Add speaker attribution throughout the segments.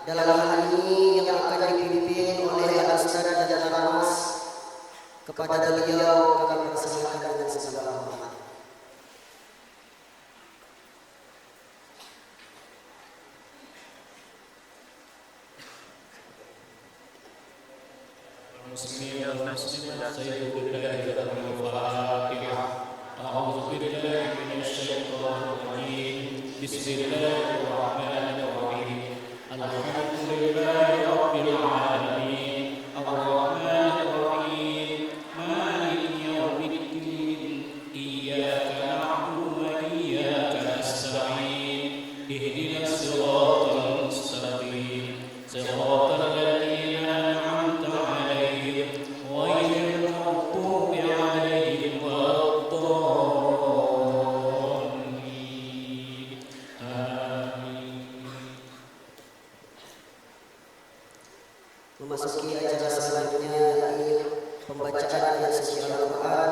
Speaker 1: dalam hal ini yang akan dipimpin oleh Al-Ustaz dan Al-Mas. Kepada beliau kami persilakan dengan segala hormat. Memasuki acara selanjutnya yaitu pembacaan ayat suci Al-Quran.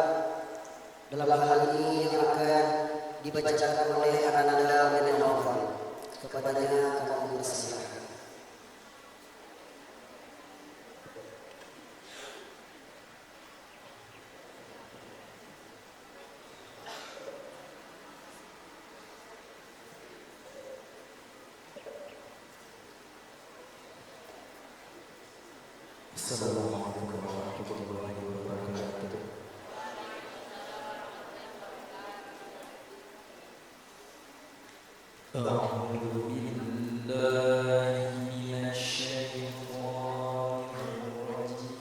Speaker 1: Dalam hal ini yang akan dibacakan oleh Ananda bin Nawfal. Kepadanya kami persilakan.
Speaker 2: Assalamualaikum warahmatullahi wabarakatuh. A'udzu billahi minasy syaithanir rajim.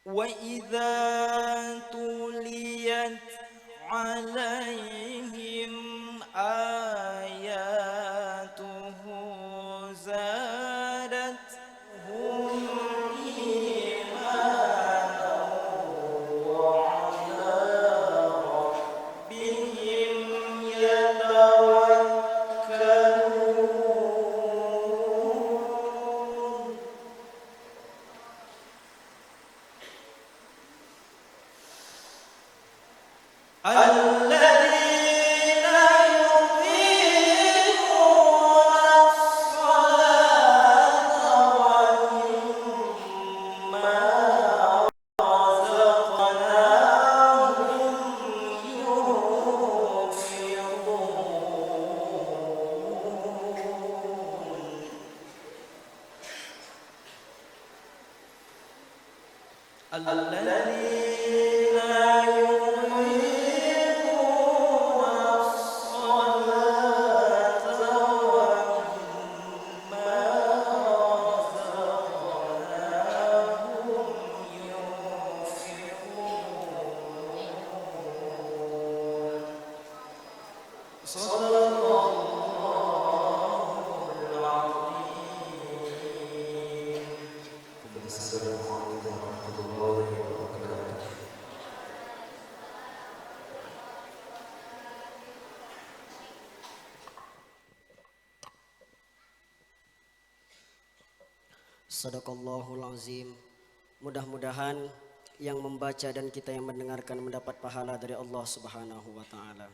Speaker 3: وَإِذَا تُلِيَتْ عَلَيْهِمْ آيَاتُهُ زَادَتْهُمْ إِيمَانًا وَعَلَى رَبِّهِمْ يَتَوَكَّلُونَ. الذي الذين يقيمون الصلاة ومما رزقناهم ينفقون صدق الله العظيم.
Speaker 2: Assalamualaikum warahmatullahi wabarakatuh.
Speaker 1: Sadaqallahul azim. Mudah-mudahan yang membaca dan kita yang mendengarkan mendapat pahala dari Allah Subhanahu wa taala.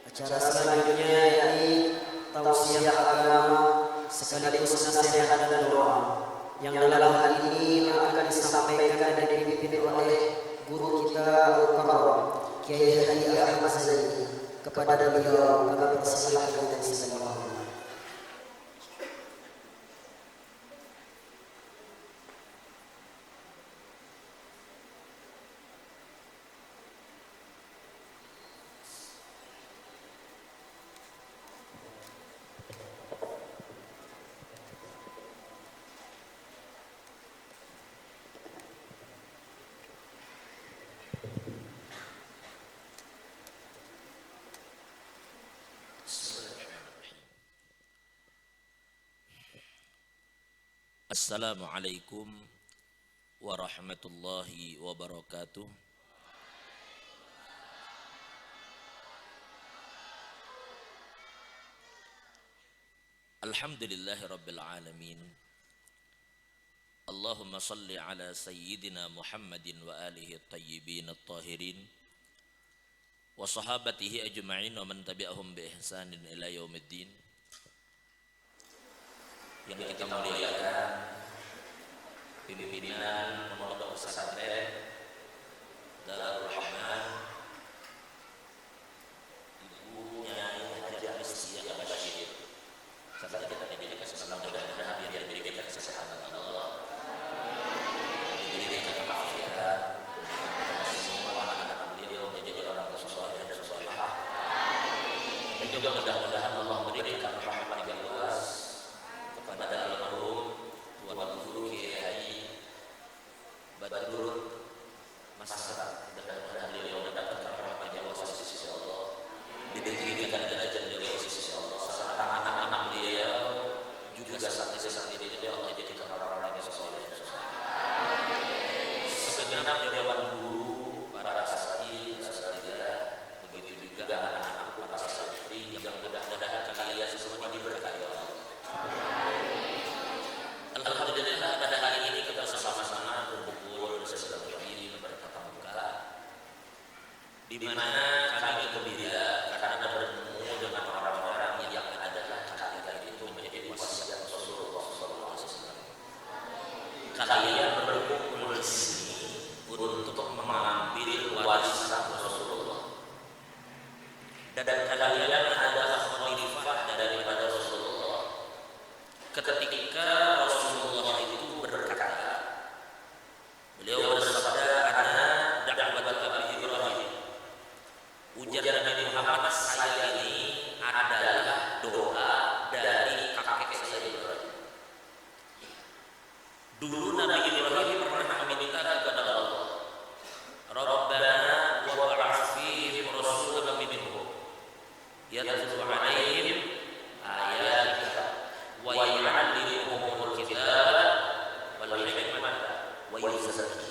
Speaker 1: Acara selanjutnya yakni tausiah agama sekaligus nasihat dan doa yang dalam hal ini akan disampaikan dan dipimpin oleh guru kita Al-Mukarram Kiai Haji Ahmad Zaini. Kepada beliau kami persilakan dan silakan.
Speaker 4: Assalamualaikum warahmatullahi wabarakatuh. Alhamdulillahi rabbil alamin. Allahumma salli ala sayyidina Muhammadin wa alihi at-tayyibin at-tahirin wa sahabatihi ajma'in wa man tabi'ahum bi ihsanin ila yaumiddin. Yang kita muliakan pimpinan pondok pesantren Darul Rahman, Ibu Nyai Haji Amistiah Bashir, serta kita diberikan kesempatan mudah-mudahan biar diberikan kesehatan Allah, diberikan kemafiatan, semua anak-anak beliau menjadi orang soleh dan solehah, dan juga mudah-mudahan Allah memberikan rahmat yang luas kepada almarhum Tuan Guru Kiai Haji Badrul Masad, dan mudah-mudahan beliau mendapatkan rahmat yang luas di sisi Allah, ditinggikan derajat beliau di sisi Allah, serta anak-anak beliau juga saat ini Allah jadikan orang-orang yang soleh. Segenap dewan guru, para asatidz, begitu juga anak-anak para santri yang mudah-mudahan kalian semua diberkahi Allah. Alhamdulillah pada hari ini kita sama-sama berkumpul bersilaturahmi bertatap muka, di mana kami gembira karena bertemu dengan orang-orang yang adalah kalian itu menjadi wasiat Rasulullah SAW. Kalian berkumpul di sini untuk mengambil warisan Rasulullah, dan kalian adalah khalifah daripada Rasulullah. Ketika Rasulullah itu berkata, beliau bersabda, "Ana da'wat Abi Ibrahim." Ujar Nabi Muhammad, saya ini adalah doa dari kakek saya Ibrahim. Dulu Nabi Ibrahim pernah meminta kepada Allah, "Rabbana wa ba'ath fihim rasulan minhum yatlu 'alaihim ayatika wa yu'allimuhumul kitaba wal hikmata wa yuzakkihim."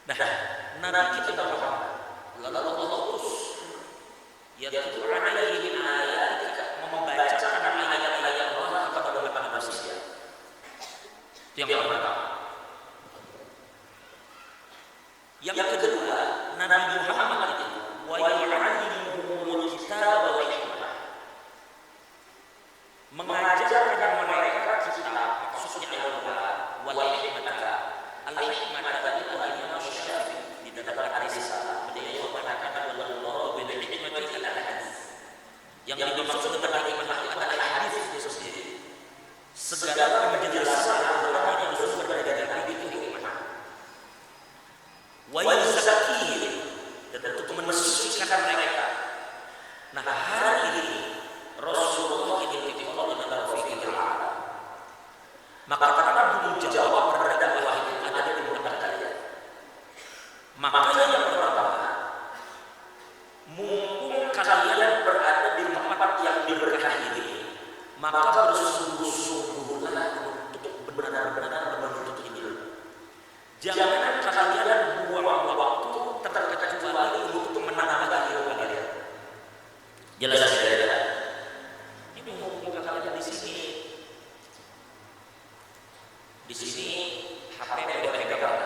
Speaker 4: Nah, Nabi kita lalu Allah urus yatlu 'alaihim ayatika, membacakan ayat-ayat Allah kepada manusia. Itu yang pertama. Yang kedua, Nabi Muhammad itu wa yu'allimuhumul kitaba wal hikmah, mengajarkan mereka kitab, maksudnya Al-Quran, wal hikmah. Al-hikmah itu adalah Syafi'i di dalam hadis beliau mengatakan wallahu bil hikmati al hadis. mensucikan mereka. Nah, hari ini Rasulullah identifikal dengan Rafiqil A'la. Maka karena belum jawab terhadap dakwah itu ada di belakang kalian. Makanya yang pertama, mumpung kalian berada di tempat yang diberkahi ini, maka bersungguh-sungguhlah untuk benar-benar menuntut ilmu. Jangan kalian buang waktu terkecuali untuk menambah ilmu kalian. Jelas ya? Ini mumpung kalian di sini. Di sini HP boleh pegang.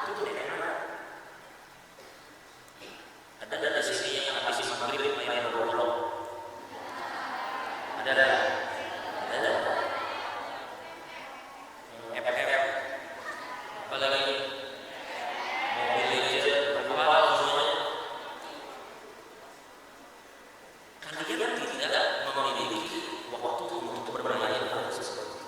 Speaker 4: Itu benar. Ada di sini yang habis maghrib main bola. Ada. FF. Apalagi Mobile Legends, apa semuanya. Kalian tidak memiliki waktu untuk bermain hal sesuatu.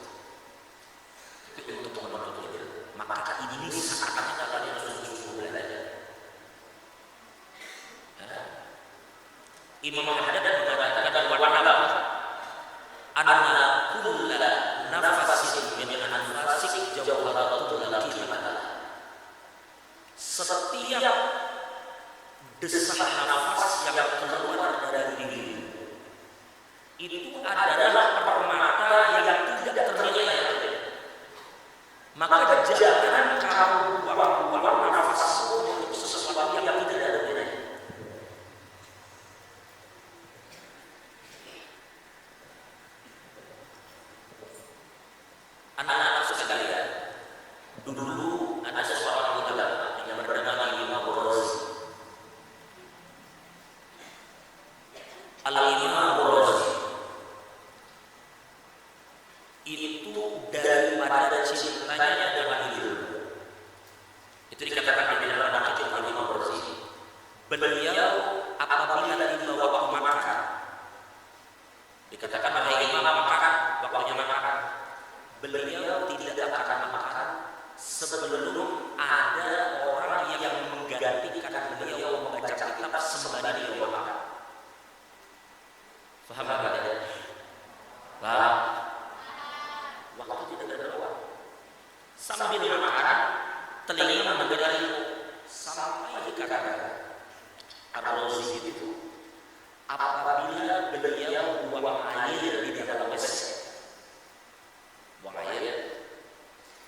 Speaker 4: Itu untuk menuntut ilmu. Maka ini saatnya kalian sungguh-sungguh belajar. Imam Haddad mengatakan warna anna kulla nafasin min anfasik jawharatul qiyamah. Setiap desah nafas yang keluar dari diri itu adalah permata yang tidak ternilai. Maka jangan kamu buang-buang nafasmu untuk sesuatu yang tidak ada nilai. Anak-anak sekalian, dulu ada seorang ulama yang bernama Imam Razi. Al-Imam Razi itu daripada cintanya dengan ilmu. Itu dikatakan di dalam kitab Al-Imam Razi. Beliau apabila dibawa waktu makan, dikatakan wahai imam makan, waktunya makan. Beliau tidak akan makan sebelum ada orang yang menggantikan beliau membaca kitab sembari beliau makan. Faham tak ada? Faham? Waktu tidak ada waktu. Sambil makan, telinga mendengar ilmu sampai dikatakan Ar-Razi itu apabila beliau buang air di dalam WC, buang air,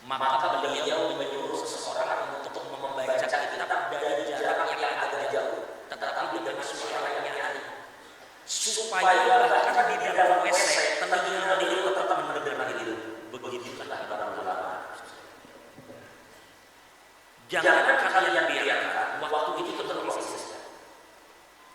Speaker 4: maka beliau menyuruh seseorang untuk membaca kitab dari jarak yang agak jauh, tetapi dengan suara yang nyaring, supaya bahkan di dalam WC telinga beliau tetap mendengar ilmu. Begitulah para ulama. Jangan kalian biarkan waktu itu terlewat.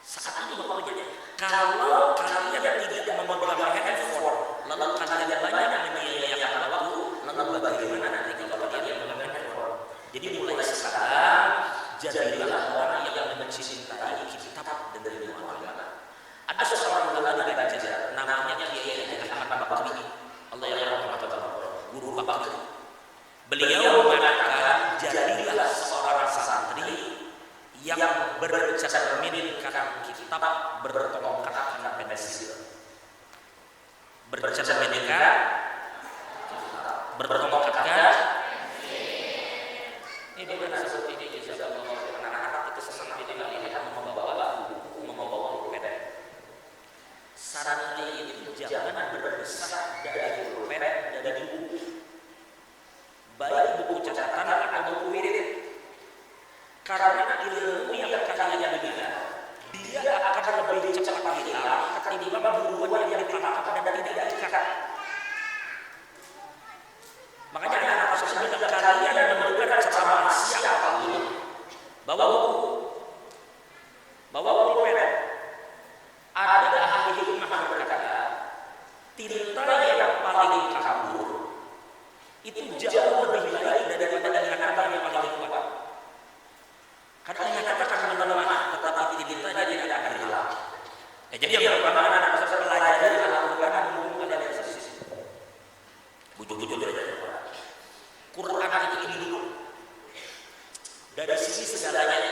Speaker 4: Saat itu waktunya. Kalau kalian tidak memegang handphone, lalu kalian banyak menyia-nyiakan waktu, lalu bagaimana nanti kalau kalian memegang handphone? Jadi mulai sekarang jadilah orang yang mencintai kitab dan ilmu agama. Ada seorang ulama di Banjar, namanya Kiai Ahmad Bakri. Allah ya rahmatullah, guru Bakri. Beliau mengatakan jadilah seorang santri yang bercerminkan kitab, bertongkatkan pensil. Bercerminkan, bertongkatkan. Ini bukan seperti ini. Jika anak-anak itu senang tidak membawa buku, membawa pulpen. Santri itu jangan berdesak dari pulpen, dari buku. Baik buku catatan atau buku wirid. Karena ilmu yang kalian dengar, dia akan lebih cepat hilang ketimbang buruan yang ditangkap dan tidak diikat. Makanya anak-anak sebelum kalian mendengar ceramah siapapun, bawa buku, bawa pulpen. Ada ahli hikmah berkata, tinta yang paling kabur itu jauh lebih baik daripada ingatan yang paling kuat. Karena ingatan akan melemah, tetapi tinta dia tidak akan hilang. Jadi yang pertama anak-anak bisa pelajari Al-Quran mengumpulkan dari sisi. Bujur-bujur dari Quran itu ini dulu. Dari sisi segalanya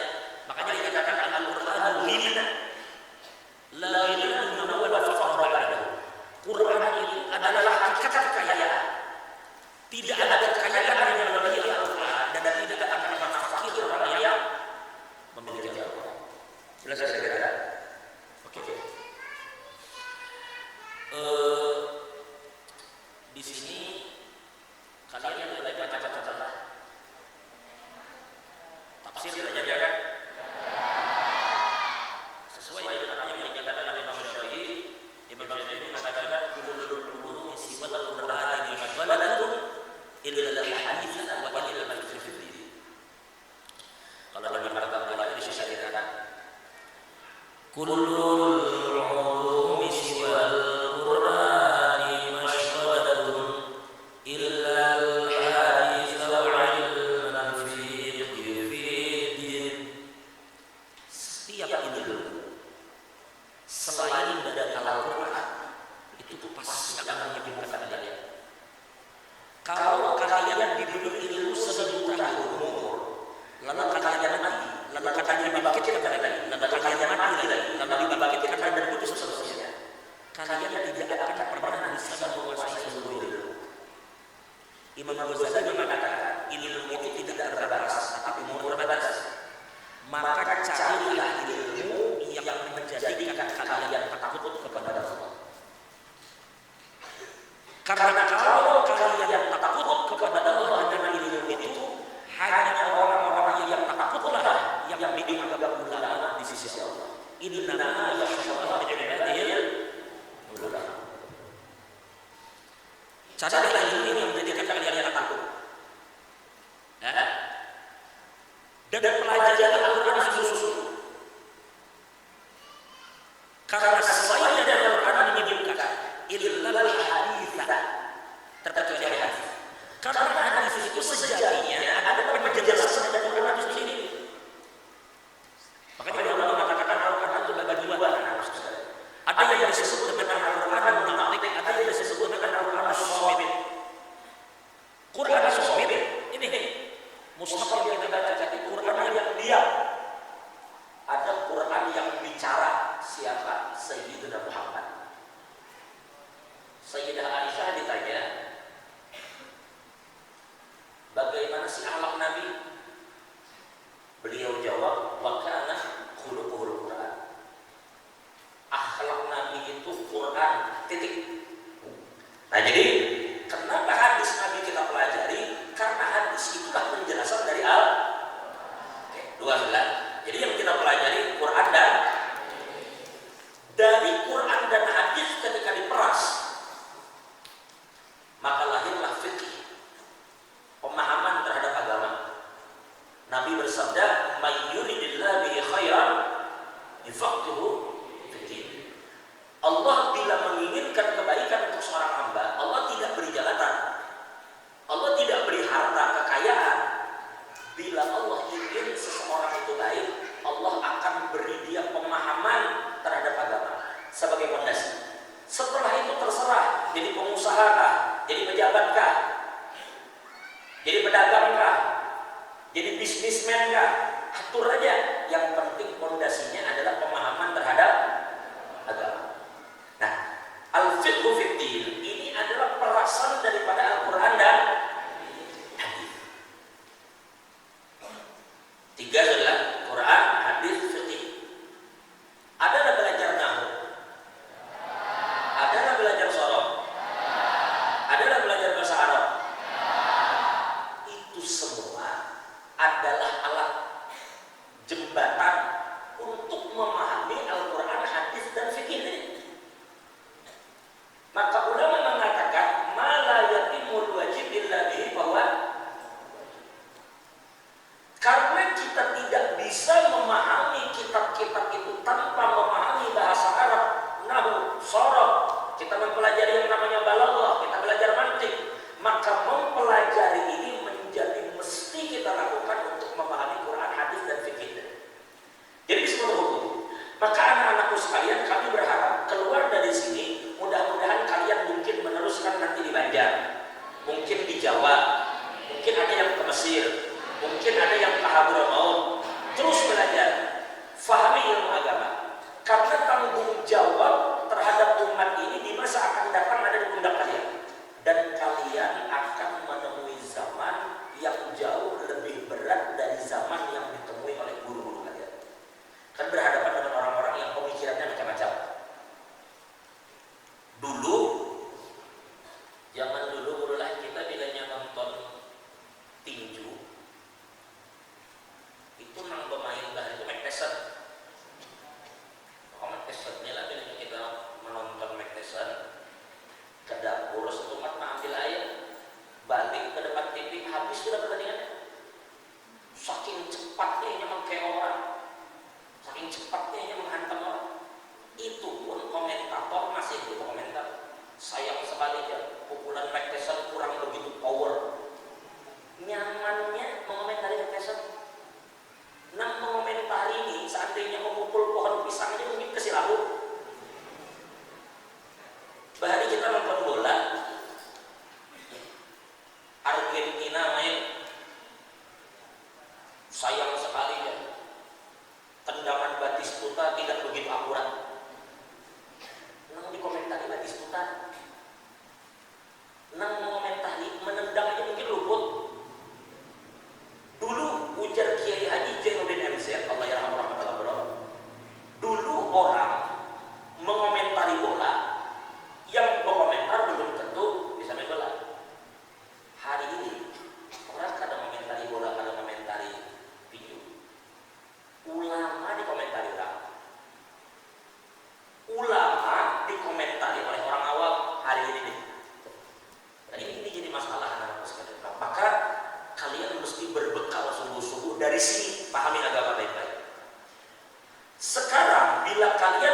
Speaker 4: Jelas kira-kira? Oke. Di sini kalian mulai baca tafsir belajar kan? Sesuai dengan apa yang dikatakan oleh Imam Syafi'i. Imam Syafi'i mengatakan kullu sifat al-Qur'ani mashghalatun illa al-hadits wa illa al-fikr fi din. Kalau dalam kata Allah disyaratkan kullul ulumi siwal Qur'ani mashghalatun illa al-hadits wa ilman fi din. Setiap ilmu selain dari Al-Quran itu pasti akan menyebabkan kalian. Kalau kalian diberi ilmu sejuta umur, lalu kalian mati, lalu kalian dibangkitkan lagi, lalu kalian mati lagi, lalu dibangkitkan dan putus seterusnya, kalian tidak akan pernah bisa menguasai seluruh ilmu. Imam Ghazali mengatakan ilmu itu tidak terbatas, tapi umur terbatas. Maka carilah ilmu yang menjadikan kalian takut kepada Allah. Karena kalau kalian takut kepada Allah dengan ilmu itu, hanya orang-orang yang takutlah yang dianggap ulama di sisi Allah. Innama yakhshallahu min ibadihil ulama. Carilah ilmu yang menjadikan kalian takut. Dan pelajari Al-Quran sungguh-sungguh. Karena selain dari Al-Quran menyebutkan illal haditha, terkecuali hadis. Karena hadis itu sejatinya ada penjelasan dari Al-Quran itu sendiri. Makanya ulama mengatakan Al-Quran itu bagi dua. Ada yang disebut dengan Al-Quran munafik, ada yang disebut dengan Al-Quran shamit. Quran shamit ini mushaf yang kita baca tadi, Quran yang diam. Ada Quran yang bicara. Siapa? Sayyidina Muhammad. Sayyidah Aisyah ditanya, bagaimana sih akhlak Nabi? Beliau jawab, wa kana khuluquhul Quran. Akhlak Nabi itu Quran, titik. Nah jadi, kenapa hadis Nabi kita pelajari? Karena hadis itulah penjelasan dari dua hal. Jadi yang kita pelajari Quran dan dari Quran dan hadis ketika diperas, maka lahirlah fikih, pemahaman terhadap agama. Nabi bersabda, "May yuridillahu bihi khairan yufaqihuhu fid din." Allah bila menginginkan kebaikan untuk seorang hamba, Allah tidak beri jabatan, Allah tidak beri harta kekayaan. Bila Allah ingin seseorang itu baik, Allah akan beri dia pemahaman terhadap agama sebagai fondasi. Setelah itu terserah jadi pengusaha kah, jadi pejabat kah, jadi pedagang kah, jadi bisnismen kah, atur aja. Yang penting fondasinya adalah pemahaman terhadap agama. Nah, al-fiqhu fid din ini adalah perasan daripada Al-Quran dan hadis. Tiga adalah Quran, hadis, fiqh. Adalah belajar nahwu, adalah belajar sorof, adalah belajar bahasa Arab. Itu semua adalah alat jembatan untuk memahami Al-Quran, hadis, dan fikih ini. Maka ulama mengatakan mala yatimul wajib illa bihi, bahwa karena kita tidak bisa memahami kitab-kitab itu tanpa memahami bahasa Arab, nahwu, sorof. Kita mempelajari yang namanya balaghah, kita belajar mantik. Maka mempelajari ini menjadi mesti kita lakukan untuk memahami Quran, hadis, dan fikih. Jadi seluruh hukum. Maka anak-anakku sekalian, kami berharap keluar dari sini, mudah-mudahan kalian mungkin meneruskan nanti di Banjar, mungkin di Jawa, mungkin ada yang ke Mesir, mungkin ada yang ke Hadramaut. Terus belajar, fahami ilmu agama. Karena tanggung jawab terhadap umat ini di masa akan datang ada di pundak kalian. Dan kalian akan menemui zaman yang jauh lebih berat dari zaman yang ditemui oleh guru-guru kalian. Kan berhadapan dengan orang mengomentari bola, yang berkomentar belum tentu bisa main bola. Hari ini orang kadang komentari bola, kadang komentari video. Ulama dikomentari orang. Ulama dikomentari oleh orang awam hari ini nih. Dan ini jadi masalah anak-anak sekalian. Maka kalian mesti berbekal sungguh-sungguh dari sini, pahami agama baik-baik. Sekarang bila kalian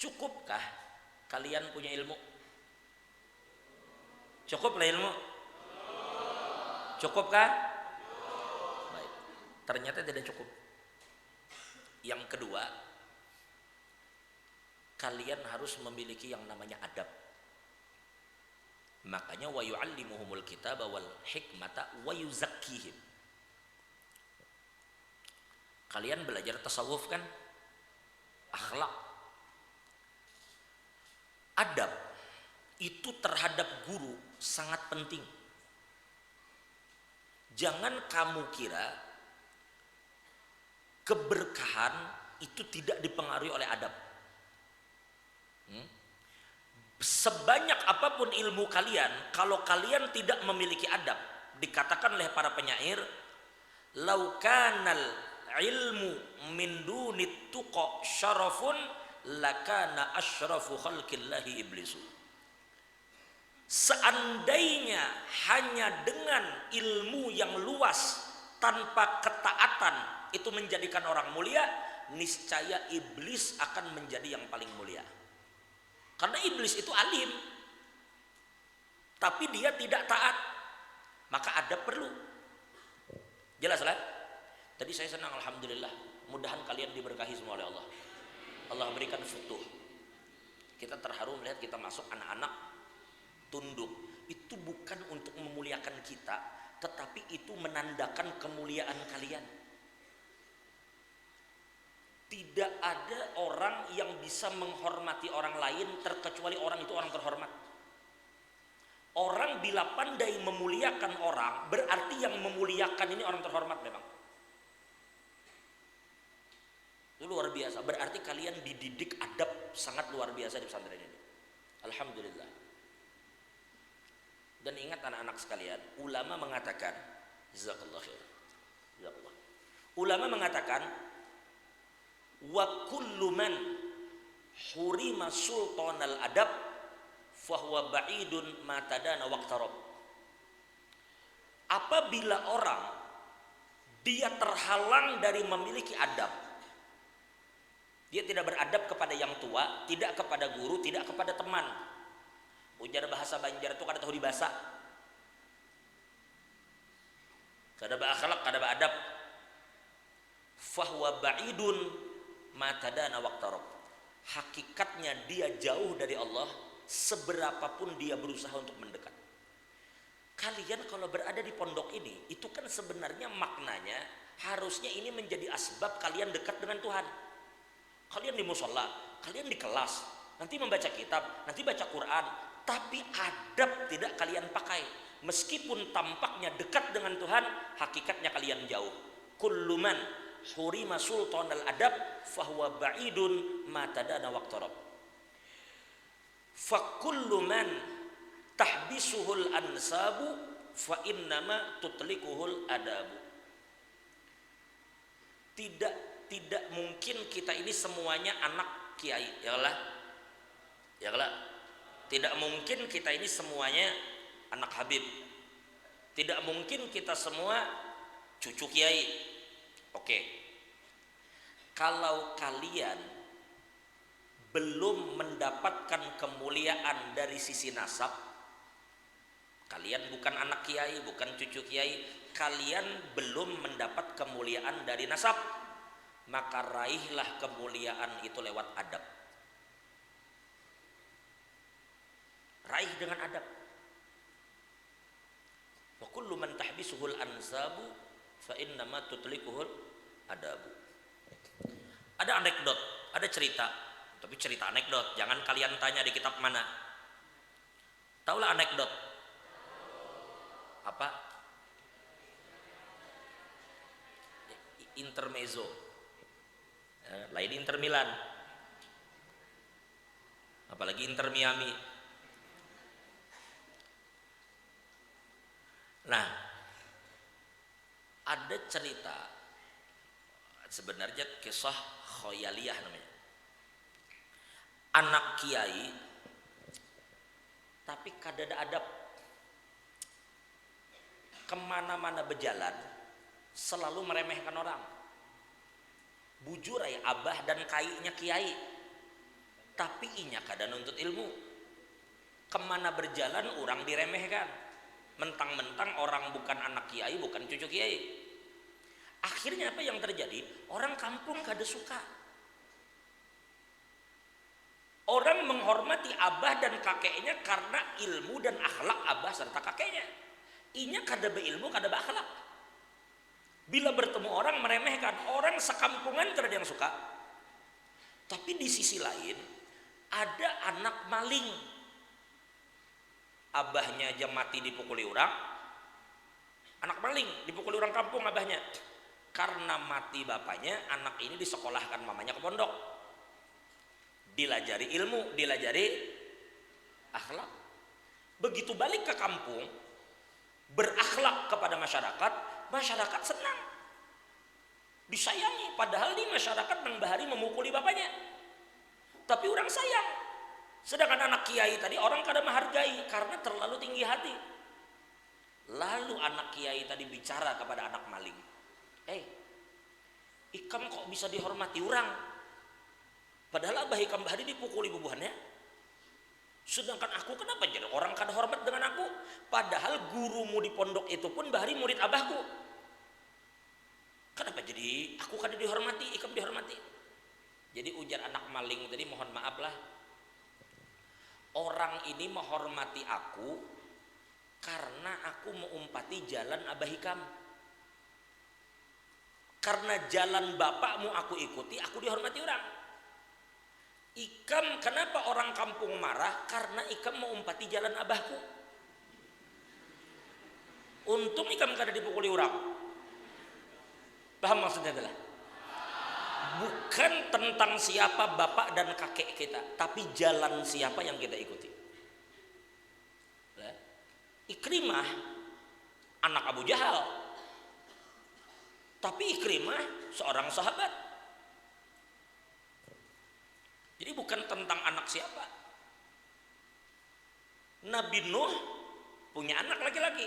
Speaker 4: Cukupkah kalian punya ilmu? Cukuplah ilmu? Cukupkah? Baik. Ternyata tidak cukup. Yang kedua, kalian harus memiliki yang namanya adab. Makanya wa yu'allimuhumul kitaba wal hikmata wa yuzakkihim. Kalian belajar tasawuf kan? Akhlak. Adab itu terhadap guru sangat penting. Jangan kamu kira keberkahan itu tidak dipengaruhi oleh adab. Sebanyak apapun ilmu kalian, kalau kalian tidak memiliki adab, dikatakan oleh para penyair, lau kanal ilmu min dunit tuqa syarafun lakana asyrafu khalqillahi iblisu. Seandainya hanya dengan ilmu yang luas tanpa ketaatan itu menjadikan orang mulia, niscaya iblis akan menjadi yang paling mulia. Karena iblis itu alim, tapi dia tidak taat, maka adab perlu. Jelas lah. Tadi saya senang, alhamdulillah. Mudahan kalian diberkahi semua oleh Allah. Allah berikan futuh. Kita terharu melihat kita masuk anak-anak tunduk. Itu bukan untuk memuliakan kita, tetapi itu menandakan kemuliaan kalian. Tidak ada orang yang bisa menghormati orang lain terkecuali orang itu orang terhormat. Orang bila pandai memuliakan orang, berarti yang memuliakan ini orang terhormat memang. Itu luar biasa. Berarti kalian dididik adab sangat luar biasa di pesantren ini. Alhamdulillah. Dan ingat anak-anak sekalian, ulama mengatakan, jazakallah khair. Jazakallah. Ulama mengatakan, wa kullu man hurima sultanal adab fahuwa ba'idun ma tadana waqtarab. Apabila orang dia terhalang dari memiliki adab, dia tidak beradab kepada yang tua, tidak kepada guru, tidak kepada teman. Ujar bahasa Banjar itu kada tahu dibasa. Kada berakhlak, kada beadab. Fahuwa ba'idun matadana waqtarab. Hakikatnya dia jauh dari Allah seberapapun dia berusaha untuk mendekat. Kalian kalau berada di pondok ini, itu kan sebenarnya maknanya harusnya ini menjadi asbab kalian dekat dengan Tuhan. Kalian di musola, kalian di kelas, nanti membaca kitab, nanti baca Quran, tapi adab tidak kalian pakai. Meskipun tampaknya dekat dengan Tuhan, hakikatnya kalian jauh. Kullu man hurima sultanal adab fahuwa ba'idun ma tadana waqtarab. Fa kullu man tahbisuhul ansabu fa innama tutlikuhul adabu. Tidak mungkin kita ini semuanya anak kiai, ya Allah. Ya Allah. Tidak mungkin kita ini semuanya anak Habib. Tidak mungkin kita semua cucu kiai. Oke. Kalau kalian belum mendapatkan kemuliaan dari sisi nasab, kalian bukan anak kiai, bukan cucu kiai, kalian belum mendapat kemuliaan dari nasab, maka raihlah kemuliaan itu lewat adab. Raih dengan adab. Wa kullu man tahbisuhul ansabu fa innama tutlikuhul adabu. Ada anekdot, ada cerita, tapi cerita anekdot, jangan kalian tanya di kitab mana. Taulah anekdot. Apa? Intermezzo. Lain Inter Milan. Apalagi Inter Miami. Nah, ada cerita, sebenarnya kisah khoyaliyah namanya. Anak kiai, tapi kada ada adab. Kemana-mana berjalan, selalu meremehkan orang. Bujur ya abah dan kainya kiai. tapi inya kada nuntut ilmu. Kemana berjalan orang diremehkan, mentang-mentang orang bukan anak kiai, bukan cucu kiai. Akhirnya apa yang terjadi? Orang kampung kada suka. Orang menghormati abah dan kakeknya karena ilmu dan akhlak abah serta kakeknya. Inya kada beilmu, kada beakhlak. Bila bertemu orang meremehkan, orang sekampungan kada ada yang suka. Tapi di sisi lain ada anak maling. Abahnya aja mati dipukuli orang. Anak maling dipukuli orang kampung abahnya. Karena mati bapaknya, anak ini disekolahkan mamanya ke pondok. Dilajari ilmu, dilajari akhlak. Begitu balik ke kampung, berakhlak kepada masyarakat, masyarakat senang, disayangi. Padahal di masyarakat Nang Bahari memukuli bapaknya, tapi orang sayang. Sedangkan anak kiai tadi orang kada menghargai karena terlalu tinggi hati. Lalu anak kiai tadi bicara kepada anak maling, ikam kok bisa dihormati orang? Padahal abah ikam Bahari dipukuli bubuhannya. Sedangkan aku kenapa jadi orang kada hormat dengan aku? Padahal gurumu di pondok itu pun Bahari murid abahku. Kenapa jadi aku kada dihormati, ikam dihormati? Jadi ujar anak maling tadi, mohon maaf lah, orang ini menghormati aku karena aku mengumpati jalan abah ikam. Karena jalan bapakmu aku ikuti, aku dihormati orang. Ikam, kenapa orang kampung marah? Karena ikam mengumpati jalan abahku. Untung ikam kada dipukuli orang. Paham maksudnya adalah? Bukan tentang siapa bapak dan kakek kita, tapi jalan siapa yang kita ikuti. Ikrimah anak Abu Jahal, tapi Ikrimah seorang sahabat. Jadi bukan tentang anak siapa. Nabi Nuh punya anak laki-laki,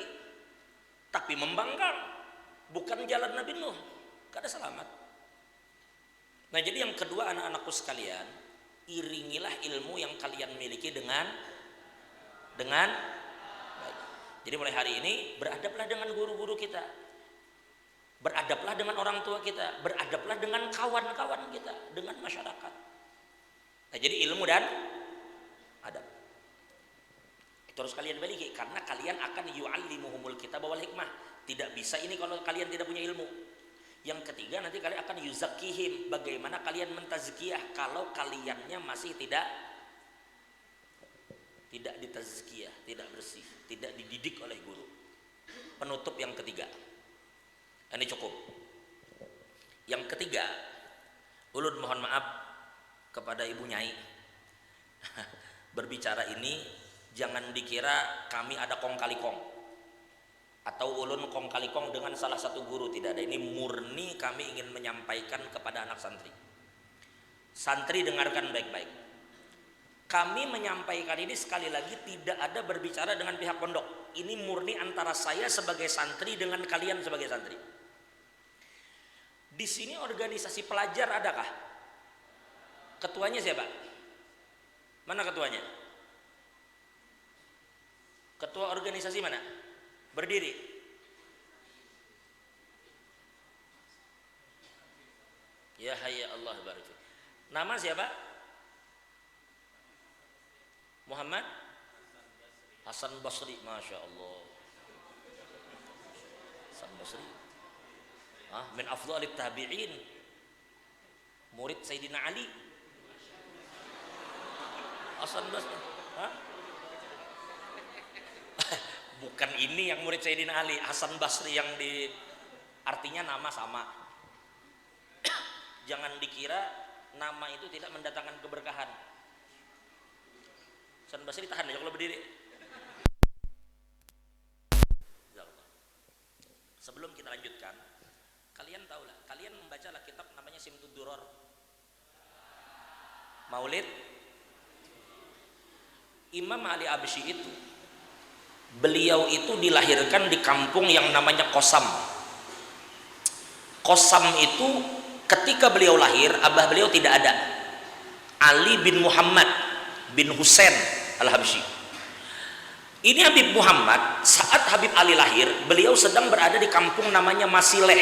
Speaker 4: tapi membangkang. Bukan jalan Nabi Nuh, kada selamat. Nah, jadi yang kedua, anak-anakku sekalian, iringilah ilmu yang kalian miliki dengan baik. Jadi mulai hari ini beradablah dengan guru-guru kita, beradablah dengan orang tua kita, beradablah dengan kawan-kawan kita, dengan masyarakat. Nah, jadi ilmu dan adab itu harus kalian miliki, karena kalian akan yu'allimuhumul kitab wal hikmah. Tidak bisa ini kalau kalian tidak punya ilmu. Yang ketiga, nanti kalian akan yuzakkihim, bagaimana kalian mentazkiyah kalau kaliannya masih tidak ditazkiyah, tidak bersih, tidak dididik oleh guru. Penutup yang ketiga, ini cukup. Yang ketiga, ulun mohon maaf kepada Ibu Nyai, berbicara ini jangan dikira kami ada kong kali kong atau ulun kong kali kong dengan salah satu guru, tidak ada. Ini murni kami ingin menyampaikan kepada anak santri. Santri dengarkan baik-baik. Kami menyampaikan ini sekali lagi tidak ada berbicara dengan pihak pondok. Ini murni antara saya sebagai santri dengan kalian sebagai santri. Di sini organisasi pelajar adakah? Ketuanya siapa? Mana ketuanya? Ketua organisasi mana? Berdiri. Ya hayya Allah barik. Nama siapa? Muhammad Hasan Basri. Masya Allah. Hasan Basri, min afdhalit tabi'in, murid Sayyidina Ali. Hasan Basri, bukan ini yang murid Sayyidina Ali. Hasan Basri yang di artinya nama sama. Jangan dikira nama itu tidak mendatangkan keberkahan. Hasan Basri tahan aja kalau berdiri. Sebelum kita lanjutkan, kalian tahulah, kalian membacalah kitab namanya Simtud Duror, Maulid Imam Ali Absyi itu. Beliau itu dilahirkan di kampung yang namanya Kosam. Kosam itu ketika beliau lahir, abah beliau tidak ada, Ali bin Muhammad bin Husain Al-Habsyi. Ini Habib Muhammad, saat Habib Ali lahir, beliau sedang berada di kampung namanya Masileh,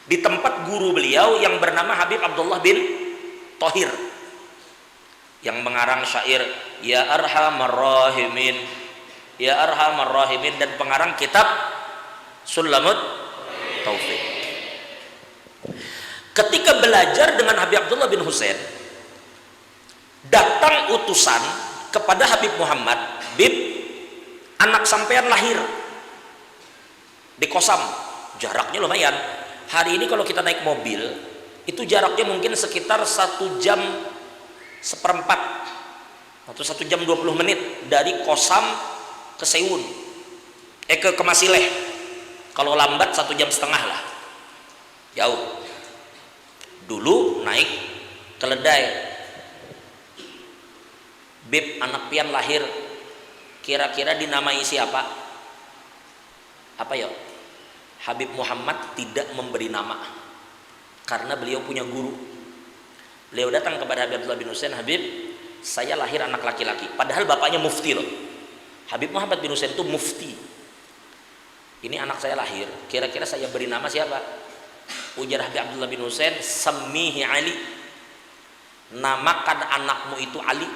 Speaker 4: di tempat guru beliau yang bernama Habib Abdullah bin Thohir, yang mengarang syair Ya Arhamar Rahimin, Ya Arhamar Rahimin, dan pengarang kitab Sulamut Taufik. Ketika belajar dengan Habib Abdullah bin Husain, datang utusan kepada Habib Muhammad, Bib, anak sampean lahir di Kosam, jaraknya lumayan. Hari ini kalau kita naik mobil itu jaraknya mungkin sekitar 1 jam seperempat atau 1 jam 20 menit dari Kosam ke Sewun, ke Masileh. Kalau lambat 1 jam setengah lah, jauh. Dulu naik keledai. Bib, anak pian lahir, kira-kira dinamai siapa? Apa ya? Habib Muhammad tidak memberi nama karena beliau punya guru. Beliau datang kepada Habib Abdullah bin Husain, Habib, saya lahir anak laki-laki, padahal bapaknya mufti loh. Habib Muhammad bin Husain itu mufti. Ini anak saya lahir, kira-kira saya beri nama siapa? Ujar Habib Abdullah bin Husain, Sammihi Ali, namakan anakmu itu Ali.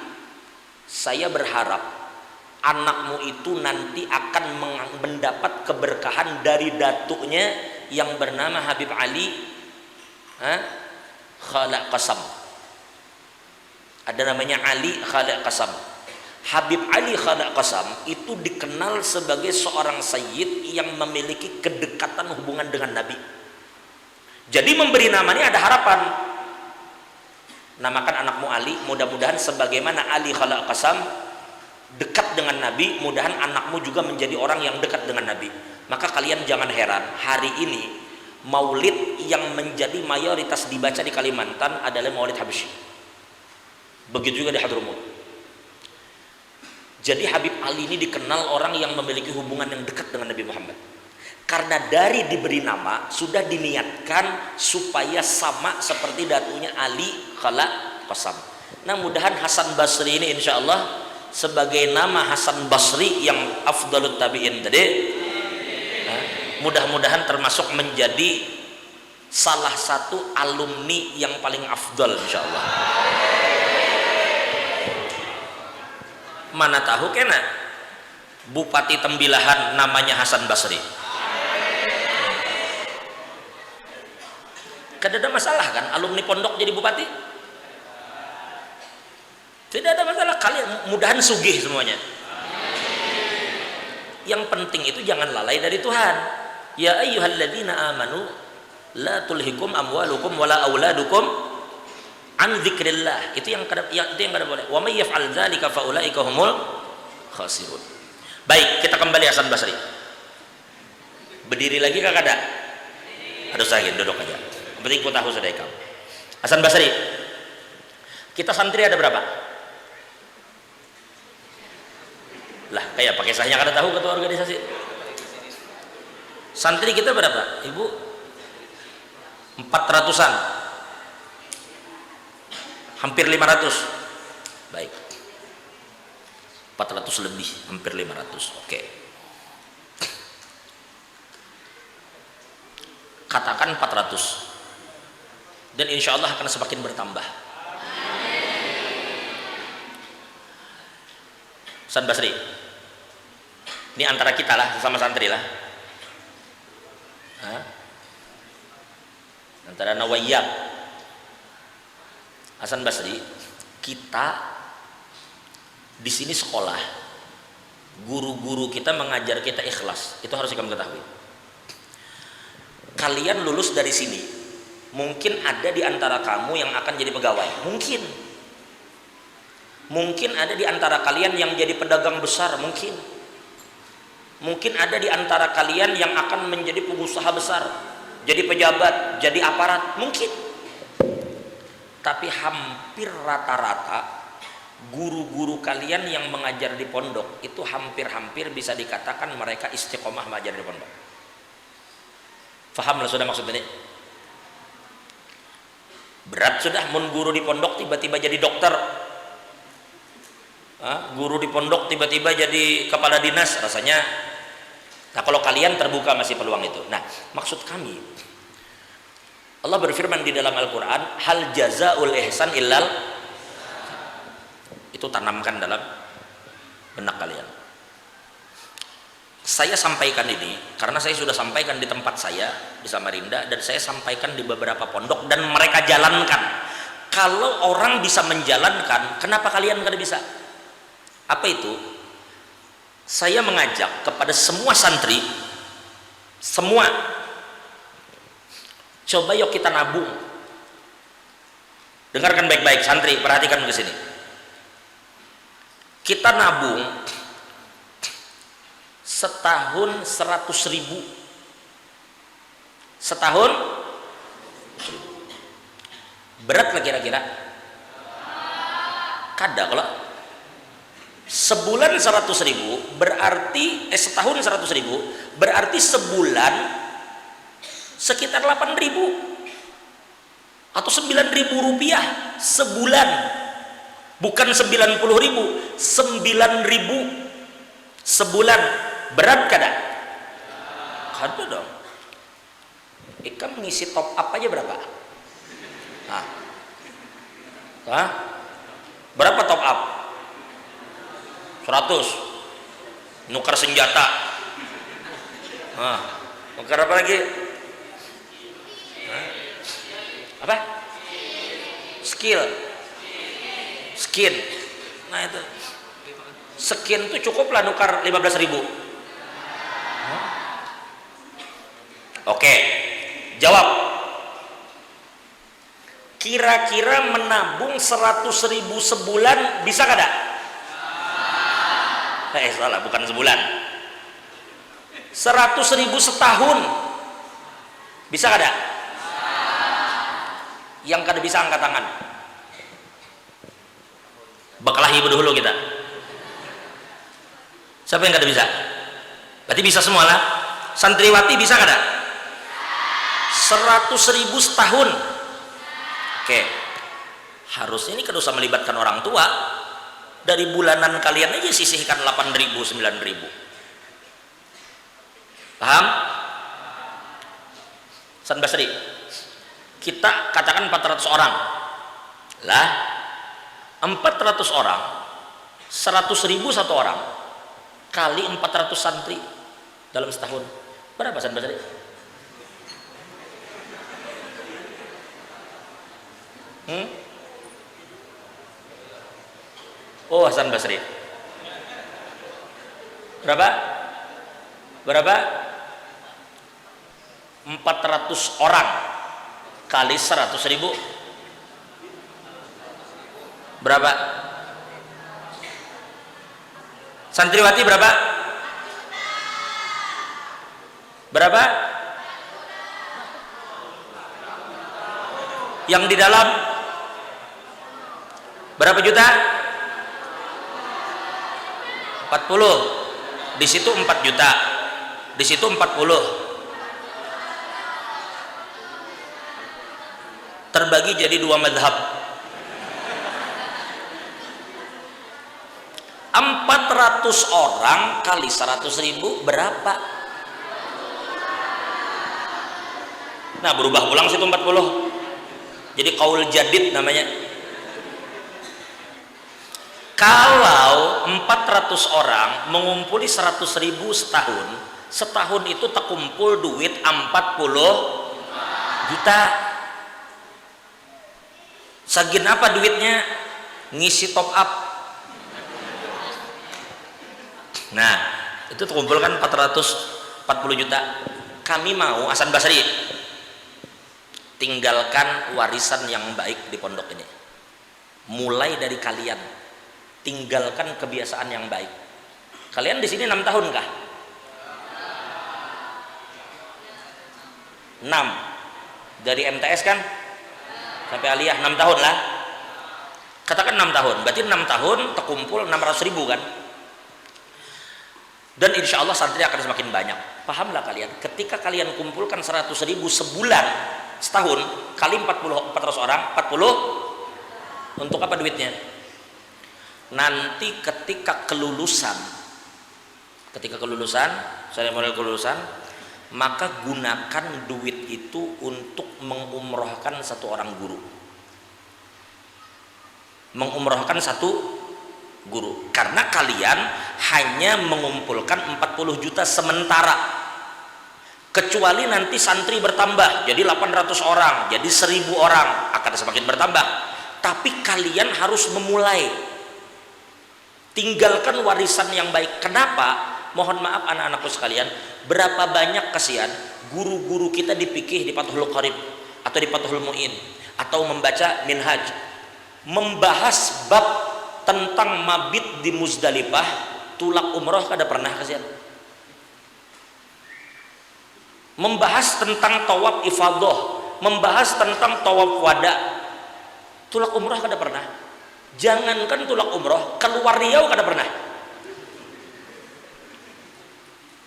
Speaker 4: Saya berharap anakmu itu nanti akan mendapat keberkahan dari datuknya yang bernama Habib Ali Khalaq Qasam. Ada namanya Ali Khalaq Qasam. Habib Ali Khalaq Qasam itu dikenal sebagai seorang sayyid yang memiliki kedekatan hubungan dengan Nabi. Jadi memberi namanya ada harapan. Namakan anakmu Ali, mudah-mudahan sebagaimana Ali Khalaq Qasam dekat dengan Nabi, mudahan anakmu juga menjadi orang yang dekat dengan Nabi. Maka kalian jangan heran, hari ini maulid yang menjadi mayoritas dibaca di Kalimantan adalah maulid Habsyi. Begitu juga di Hadramut. Jadi Habib Ali ini dikenal orang yang memiliki hubungan yang dekat dengan Nabi Muhammad. Karena dari diberi nama sudah diniatkan supaya sama seperti datunya Ali Khalaq Qasam. Nah, mudahan Hasan Basri ini insya Allah sebagai nama Hasan Basri yang afdalut tabi'in tadi, mudah-mudahan termasuk menjadi salah satu alumni yang paling afdal insya Allah. Mana tahu kena Bupati Tembilahan namanya Hasan Basri. Kada ada masalah kan alumni pondok jadi bupati? Tidak ada masalah, kalian mudahan sugih semuanya. Yang penting itu jangan lalai dari Tuhan. Ya ayyuhalladzina amanu la tulhikum amwalukum wala auladukum an dzikrillah. Itu yang kada boleh. Wa may yaf'al dzalika fa ulaika humul khasirun. Baik, kita kembali Hasan Basri. Berdiri lagi kah kada? Harus lagi duduk aja. Yang penting ku tahu sudah kamu. Hasan Basri. Kita santri ada berapa? Lah, kayak pakai sahnya kada tahu ketua organisasi. Santri kita berapa? Ibu? 400-an. Hampir 500. Baik. 400 lebih, hampir 500. Oke. Katakan 400. Dan insya Allah akan semakin bertambah. Hasan Basri, ini antara kita lah, sesama santri lah, antara Nawaiyak. Hasan Basri, kita di sini sekolah, guru-guru kita mengajar kita ikhlas, itu harus kamu ketahui. Kalian lulus dari sini, mungkin ada di antara kamu yang akan jadi pegawai, mungkin ada di antara kalian yang jadi pedagang besar, mungkin ada di antara kalian yang akan menjadi pengusaha besar, jadi pejabat, jadi aparat, mungkin. Tapi hampir rata-rata guru-guru kalian yang mengajar di pondok itu hampir-hampir bisa dikatakan mereka istiqomah mengajar di pondok. Faham lah sudah maksud ini? Berat sudah mun guru di pondok tiba-tiba jadi dokter. Guru di pondok tiba-tiba jadi kepala dinas, rasanya. Nah, kalau kalian terbuka masih peluang itu. Nah, maksud kami, Allah berfirman di dalam Al-Quran, hal jazaul ihsan illal, itu tanamkan dalam benak kalian. Saya sampaikan ini karena saya sudah sampaikan di tempat saya di Samarinda, dan saya sampaikan di beberapa pondok dan mereka jalankan. Kalau orang bisa menjalankan, kenapa kalian nggak bisa? Apa itu? Saya mengajak kepada semua santri, semua, coba yuk kita nabung. Dengarkan baik-baik santri, perhatikan ke sini. Kita nabung setahun 100.000, setahun berat lah kira-kira. Kada kalau sebulan 100.000 berarti setahun 100.000 berarti sebulan sekitar 8.000 atau 9.000 rupiah sebulan, bukan 90.000, 9.000 sebulan. Berat kada? Kada dong. Ikam ngisi top up aja berapa? Berapa top up? 100. Nukar senjata. Nukar apa lagi? Apa? Skill. Skin. Nah itu. Skin tuh cukup lah nukar 15.000. Oke. Jawab. Kira-kira menabung 100.000 sebulan bisa kada? Salah, bukan sebulan. 100.000 setahun bisa kada? Yang kada bisa angkat tangan. Bekelahi dulu kita. Siapa yang kada bisa? Berarti bisa semua lah. Santriwati bisa kada? 100.000 setahun. Oke. Harusnya ini kada usah melibatkan orang tua. Dari bulanan kalian aja sisihkan 8.000, 9.000. Paham? San Basri, kita katakan 400 orang lah, 400 orang 100.000 satu orang kali 400 santri dalam setahun berapa San Basri? Oh, Hasan Basri. Berapa? 400 orang kali 100.000 berapa? Santriwati berapa? Berapa? Yang di dalam berapa juta? 40. Di situ 4 juta. Di situ 40. Terbagi jadi 2 madhab. 400 orang kali 100.000 berapa? Nah, berubah ulang situ 40. Jadi qaul jadid namanya. Kalau 400 orang mengumpuli 100.000 setahun, setahun itu terkumpul duit 40 juta. Sagin apa duitnya? Ngisi top up. Nah, itu terkumpulkan 440 juta. Kami mau, Hasan Basri, tinggalkan warisan yang baik di pondok ini. Mulai dari kalian. Tinggalkan kebiasaan yang baik. Kalian di sini 6 tahun kah? 6. Dari MTS kan? Sampai aliyah 6 tahun lah. Katakan 6 tahun. Berarti 6 tahun terkumpul 600.000 kan? Dan insya Allah santri akan semakin banyak. Pahamlah kalian. Ketika kalian kumpulkan 100.000 sebulan, setahun kali 40 400 orang 40 untuk apa duitnya? Nanti ketika kelulusan seremonial kelulusan, maka gunakan duit itu untuk mengumrohkan satu orang guru. Mengumrohkan satu guru. Karena kalian hanya mengumpulkan 40 juta sementara. Kecuali nanti santri bertambah jadi 800 orang, jadi 1000 orang, akan semakin bertambah. Tapi kalian harus memulai. Tinggalkan warisan yang baik. Kenapa? Mohon maaf anak-anakku sekalian, berapa banyak kasihan guru-guru kita di fikih di Fathul Qarib atau di Fathul Mu'in atau membaca Minhaj, membahas bab tentang mabit di Muzdalifah, tulak umroh kada pernah kasihan. Membahas tentang tawaf ifadah, membahas tentang tawaf wada, tulak umroh kada pernah. Jangankan tulak umroh, keluar Riau kada pernah.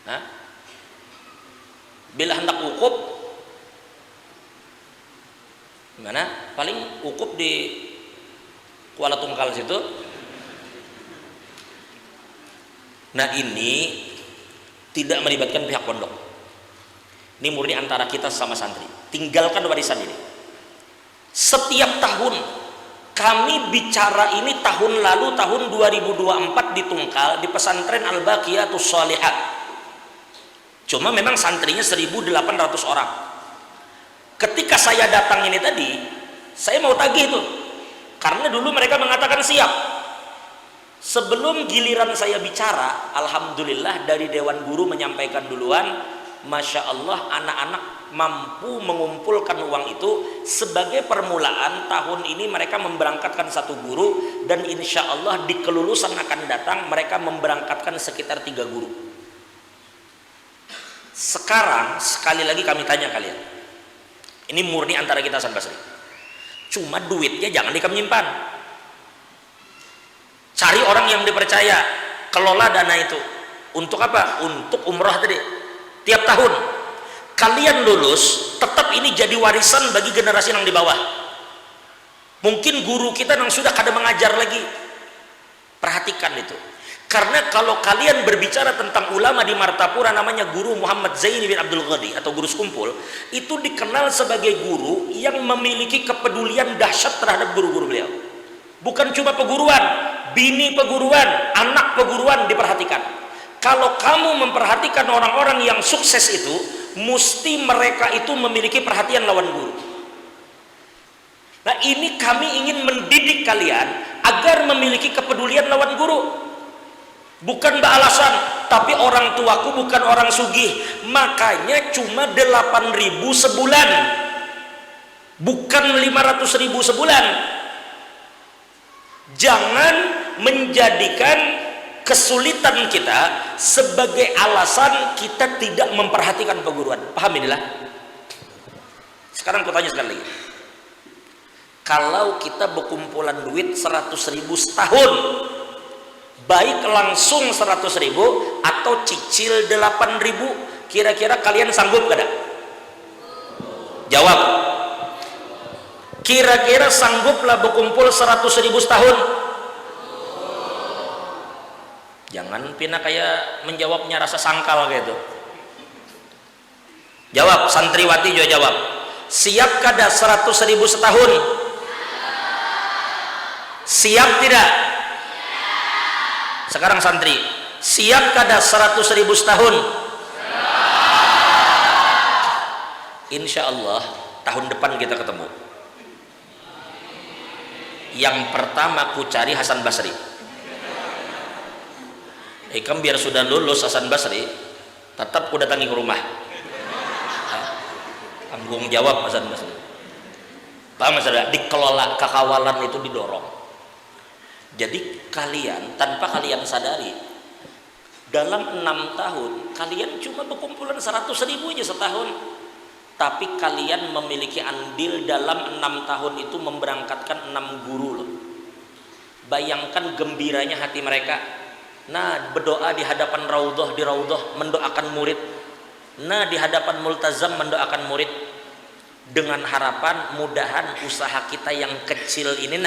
Speaker 4: Hah? Bila hendak ukuf, gimana? Paling ukuf di Kuala Tungkal situ. Nah, ini tidak melibatkan pihak pondok. Ini murni antara kita sama santri. Tinggalkan warisan ini. Setiap tahun kami bicara ini, tahun lalu tahun 2024 di Tungkal di pesantren Al-Baqiyatus Shalihat. Cuma memang santrinya 1.800 orang. Ketika saya datang ini tadi, saya mau tagih itu, karena dulu mereka mengatakan siap. Sebelum giliran saya bicara, alhamdulillah dari Dewan Guru menyampaikan duluan, Masya Allah anak-anak mampu mengumpulkan uang itu. Sebagai permulaan tahun ini mereka memberangkatkan satu guru, dan insya Allah di kelulusan akan datang mereka memberangkatkan sekitar 3 guru. Sekarang sekali lagi kami tanya kalian, ini murni antara kita Hasan Basri, cuma duitnya jangan dikemnyimpan. Cari orang yang dipercaya, kelola dana itu. Untuk apa? Untuk umroh tadi. Tiap tahun kalian lulus, tetap ini jadi warisan bagi generasi yang di bawah. Mungkin guru kita yang sudah kada mengajar lagi, perhatikan itu. Karena kalau kalian berbicara tentang ulama di Martapura, namanya guru Muhammad Zaini bin Abdul Ghani atau guru Sekumpul, itu dikenal sebagai guru yang memiliki kepedulian dahsyat terhadap guru-guru beliau. Bukan cuma peguruan, bini peguruan, anak peguruan diperhatikan. Kalau kamu memperhatikan orang-orang yang sukses itu, mesti mereka itu memiliki perhatian lawan guru. Nah, ini kami ingin mendidik kalian agar memiliki kepedulian lawan guru. Bukan beralasan, tapi orang tuaku bukan orang sugih, makanya cuma 8.000 sebulan, bukan 500.000 sebulan. Jangan menjadikan kesulitan kita sebagai alasan kita tidak memperhatikan peguruan. Paham inilah? Sekarang aku tanya sekali lagi, kalau kita berkumpulan duit 100.000 setahun, baik langsung 100.000 atau cicil 8.000, kira-kira kalian sanggup kada? Jawab. Kira-kira sangguplah berkumpul 100.000 setahun? Jangan pina kayak menjawabnya rasa sangkal gitu. Jawab, santriwati juga jawab. Siap kada 100.000 setahun? Siap tidak? Sekarang santri, siap kada 100.000 setahun? Insya Allah tahun depan kita ketemu. Yang pertama ku cari Hasan Basri. Ikam biar sudah lulus Hasan Basri, tetap ku datangi ke rumah. Tanggung jawab Hasan Basri. Paham saudara? Dikelola, kekawalan itu didorong. Jadi kalian, tanpa kalian sadari, dalam 6 tahun kalian cuma berkumpulan 100.000 aja setahun, tapi kalian memiliki andil dalam 6 tahun itu memberangkatkan 6 guru loh. Bayangkan gembiranya hati mereka. Nah, berdoa di hadapan raudhah, di raudhah mendoakan murid. Nah, di hadapan multazam mendoakan murid. dengan harapan mudahan usaha kita yang kecil ini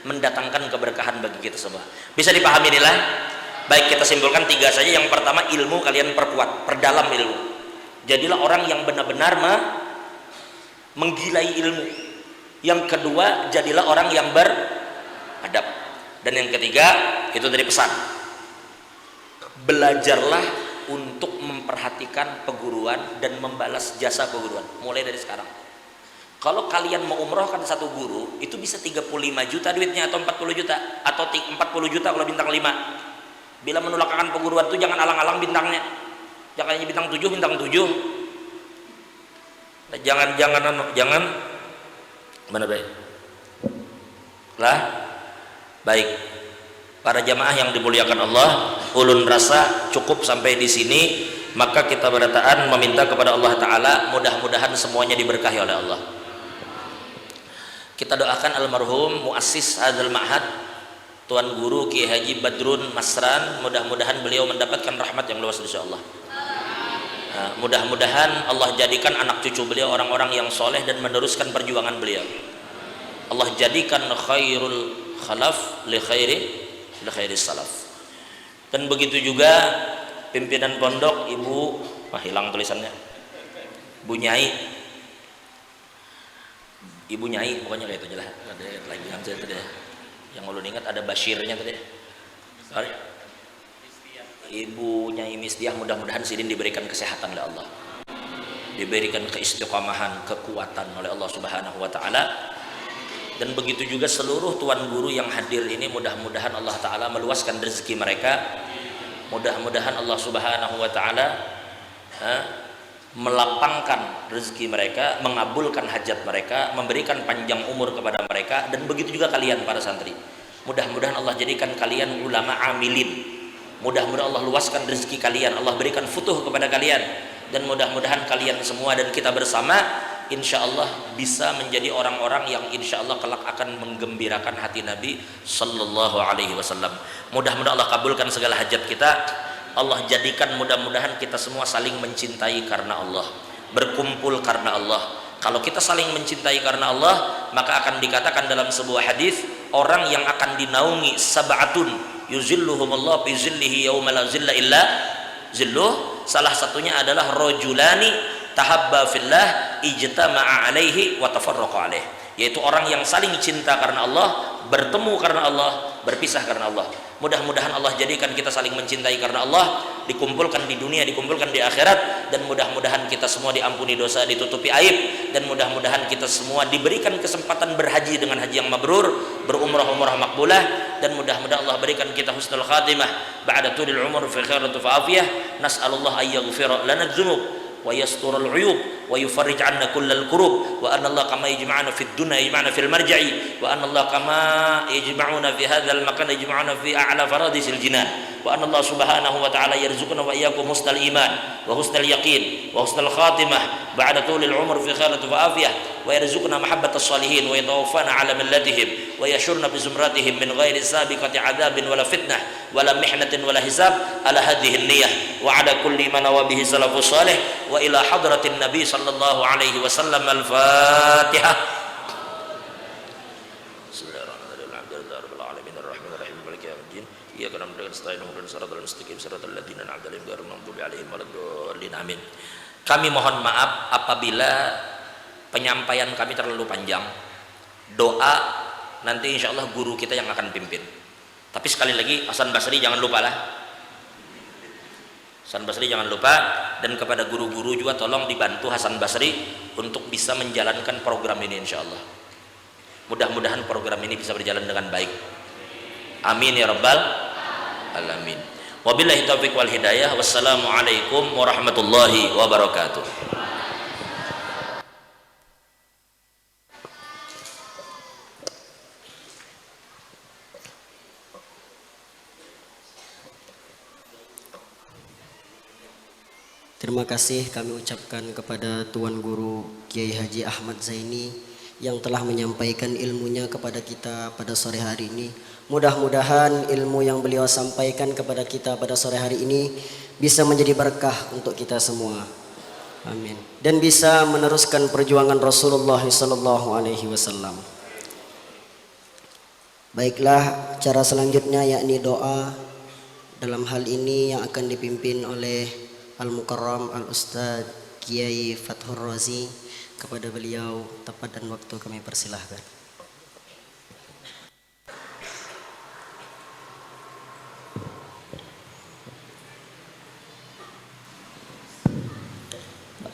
Speaker 4: mendatangkan keberkahan bagi kita semua. Bisa dipahami inilah? Baik, kita simpulkan 3 saja. Yang pertama, ilmu kalian perkuat, perdalam ilmu. Jadilah orang yang benar-benar menggilai ilmu. Yang kedua, jadilah orang yang beradab. Dan yang ketiga, itu dari pesan, belajarlah untuk memperhatikan peguruan dan membalas jasa peguruan mulai dari sekarang. Kalau kalian mau umrohkan satu guru, itu bisa 35 juta duitnya, atau 40 juta, atau 40 juta kalau bintang 5. Bila menolakkan peguruan itu jangan alang-alang bintangnya, jangan hanya bintang 7, bintang 7. Nah, jangan mana baik lah. Baik, para jamaah yang dimuliakan Allah, ulun rasa cukup sampai di sini. Maka kita berataan meminta kepada Allah Ta'ala, mudah-mudahan semuanya diberkahi oleh Allah. Kita doakan almarhum muassis hadzal ma'had, Tuan Guru Kiai Haji Badrun Masran, mudah-mudahan beliau mendapatkan rahmat yang luas insyaallah. Nah, mudah-mudahan Allah jadikan anak cucu beliau orang-orang yang soleh dan meneruskan perjuangan beliau. Allah jadikan khairul khalaf li khairi salaf. Dan begitu juga pimpinan pondok Ibu, hilang tulisannya, Ibu Nyai, pokoknya kayak itu aja lah. Ada lagi yang saya tadi, yang ulun ingat ada Bashirnya tadi. Sorry. Ibu Nyai Misdiah, mudah-mudahan sidin diberikan kesehatan oleh Allah, diberikan keistiqomahan, kekuatan oleh Allah Subhanahu wa Ta'ala. Dan begitu juga seluruh tuan guru yang hadir ini, mudah-mudahan Allah Ta'ala meluaskan rezeki mereka, mudah-mudahan Allah Subhanahu wa Ta'ala melapangkan rezeki mereka, mengabulkan hajat mereka, memberikan panjang umur kepada mereka. Dan begitu juga kalian para santri, mudah-mudahan Allah jadikan kalian ulama amilin, mudah-mudahan Allah luaskan rezeki kalian, Allah berikan futuh kepada kalian, dan mudah-mudahan kalian semua dan kita bersama insya Allah bisa menjadi orang-orang yang insya Allah kelak akan menggembirakan hati Nabi Sallallahu Alaihi Wasallam. Mudah-mudahan Allah kabulkan segala hajat kita. Allah jadikan mudah-mudahan kita semua saling mencintai karena Allah, berkumpul karena Allah. Kalau kita saling mencintai karena Allah, maka akan dikatakan dalam sebuah hadis, orang yang akan dinaungi sab'atun yuzilluhumullah fi zillihi yauma la zilla illa zilluh. Salah satunya adalah rajulani tahabba fillah ijtama'a alaihi wa tafarraqa alaihi, yaitu orang yang saling cinta karena Allah, bertemu karena Allah, berpisah karena Allah. Mudah-mudahan Allah jadikan kita saling mencintai karena Allah, dikumpulkan di dunia, dikumpulkan di akhirat, dan mudah-mudahan kita semua diampuni dosa, ditutupi aib, dan mudah-mudahan kita semua diberikan kesempatan berhaji dengan haji yang mabrur, berumrah-umrah makbulah, dan mudah-mudahan Allah berikan kita husnul khatimah ba'da tulil umur fi khairatu fa afiyah. Nas'alullah ayyaghfira lana dzunub wa yasturul uyub wa yufarrij 'anna kullal kurub, wa anna Allah kama yajma'una fid dunya yajma'una fil marja'i, wa anna Allah kama yajma'una fi hadzal makan yajma'una fi a'la faradisil jinan, wa anna Allah subhanahu wa ta'ala yarzuquna wa iyyakum husnal iman wa husnal yaqin wa husnal khatimah ba'da tulil umur fi khairati wa afiyah, wa yarzuquna mahabbatas salihin wa yatawaffana 'ala millatihim wa yashurna bi zumratihim min ghairi sabiqati 'adzabin wala fitnah wala mihnatin wala hisab ala hadhihi niyyah wa 'ala kulli man wa bihi salafus salih wa ila hadratin nabi sallallahu alaihi wasallam. Al-Fatihah. Bismillahirrahmanirrahim. Arrahmanirrahim. Maliki yaumiddin. Iyyaka na'budu wa nasta'inu ihdinas siratal mustaqim siratal ladzina an'amta 'alaihim ghairil maghdubi 'alaihim waladdallin. Amin. Kami mohon maaf apabila penyampaian kami terlalu panjang. Doa nanti insyaallah guru kita yang akan pimpin. Tapi sekali lagi Hasan Basri jangan lupa lah. Hasan Basri jangan lupa, dan kepada guru-guru juga tolong dibantu Hasan Basri untuk bisa menjalankan program ini insyaallah. Mudah-mudahan program ini bisa berjalan dengan baik. Amin ya rabbal alamin. Wabillahi taufiq wal hidayah. Wassalamualaikum warahmatullahi wabarakatuh.
Speaker 1: Terima kasih kami ucapkan kepada Tuan Guru Kiai Haji Ahmad Zaini yang telah menyampaikan ilmunya kepada kita pada sore hari ini. Mudah-mudahan ilmu yang beliau sampaikan kepada kita pada sore hari ini bisa menjadi berkah untuk kita semua. Amin. Dan bisa meneruskan perjuangan Rasulullah sallallahu alaihi wasallam. Baiklah, cara selanjutnya yakni doa. Dalam hal ini yang akan dipimpin oleh Al-Mukarram Al-Ustadz Kiai Fathur Razi. Kepada beliau tepat dan waktu kami persilahkan.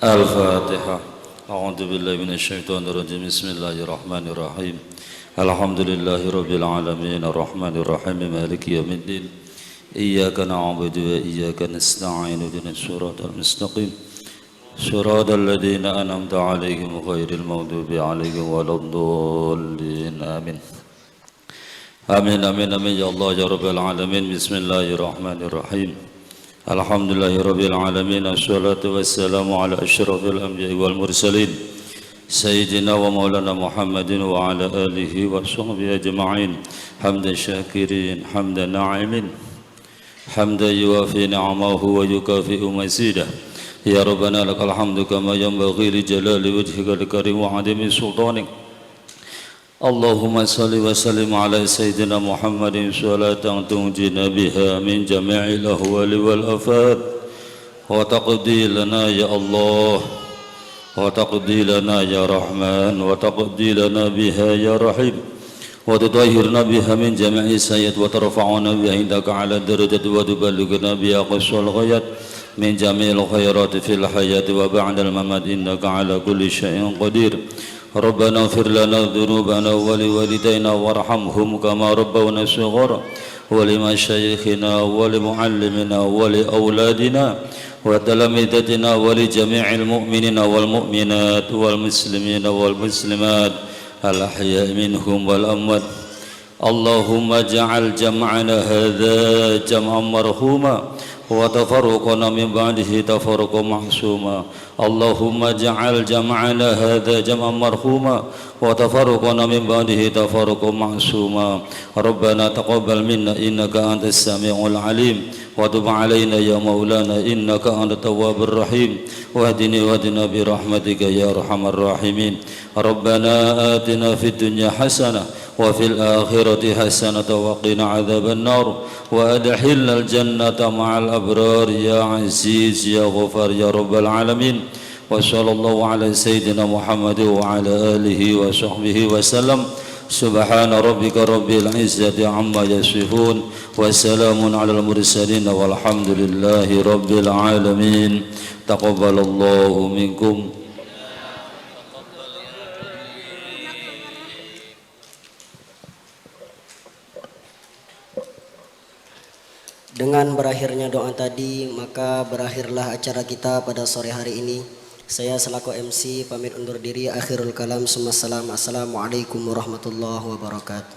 Speaker 2: الفاتحة. أعوذ بالله من الشيطان الرجيم. بسم الله الرحمن الرحيم. الحمد لله رب العالمين الرحمن الرحيم مالك يوم الدين. إياك نعبد وإياك نستعين اهدنا الصراط المستقيم صراط الذين أنعمت عليهم غير المغضوب عليهم ولا الضالين آمين. آمين آمين آمين يا الله يا رب العالمين. بسم الله الرحمن الرحيم. الحمد لله رب العالمين. الصلاة والسلام على أشرف الأنبياء والمرسلين سيدنا ومولانا محمد وعلى آله وصحبه أجمعين. حمد الشاكرين حمد الناعمين حمدا يوافي نعمه ويكافئ مزيده. يا ربنا لك الحمد كما ينبغي لجلال وجهك الكريم وعظيم سلطانك. اللهم صل وسلم على سيدنا محمد صلاة تنجينا بها من جميع الأهوال والآفات وتقضي لنا يا الله وتقضي لنا يا رحمن وتقضي لنا بها يا رحيم وتطهرنا بها من جميع السيئات وترفعنا بها عندك على الدرجة وتبلغنا بها قصوى الغايات من جميع الخيرات في الحياة وبعد الممات إنك على كل شيء قدير. ربنا اغفر لنا ذنوبنا ولوالدينا وارحمهم كما ربونا صغارا ولمشايخنا ولمعلمنا ولأولادنا وتلامذتنا ولجميع المؤمنين والمؤمنات والمسلمين والمسلمات الأحياء منهم والأموات. اللهم اجعل جمعنا هذا جمعا مرحوما وتفرقنا من بعده تفرقا معصوما. اللهم اجعل جمعنا هذا جمعا مرحوما وتفرقنا من بعده تفرقا معصوما. ربنا تقبل منا إنك أنت السميع العليم وتب علينا يا مولانا إنك أنت التواب الرحيم واهدنا برحمتك يا أرحم الراحمين. ربنا آتنا في الدنيا حسنة وفي الآخرة حسنة وقنا عذاب النار وأدخلنا الجنة مع الأبرار يا عزيز يا غفار يا رب العالمين. وصلى الله على سيدنا محمد وعلى آله وصحبه وسلم. سبحان ربك رب العزة عما يصفون وسلام على المرسلين والحمد لله رب العالمين. تقبل الله منكم.
Speaker 1: Dengan berakhirnya doa tadi, maka berakhirlah acara kita pada sore hari ini. Saya selaku MC pamit undur diri. Akhirul kalam. Assalamualaikum warahmatullahi wabarakatuh.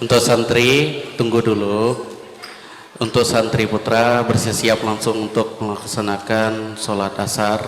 Speaker 5: Untuk santri tunggu dulu. Untuk santri putra bersiap langsung untuk melaksanakan sholat asar.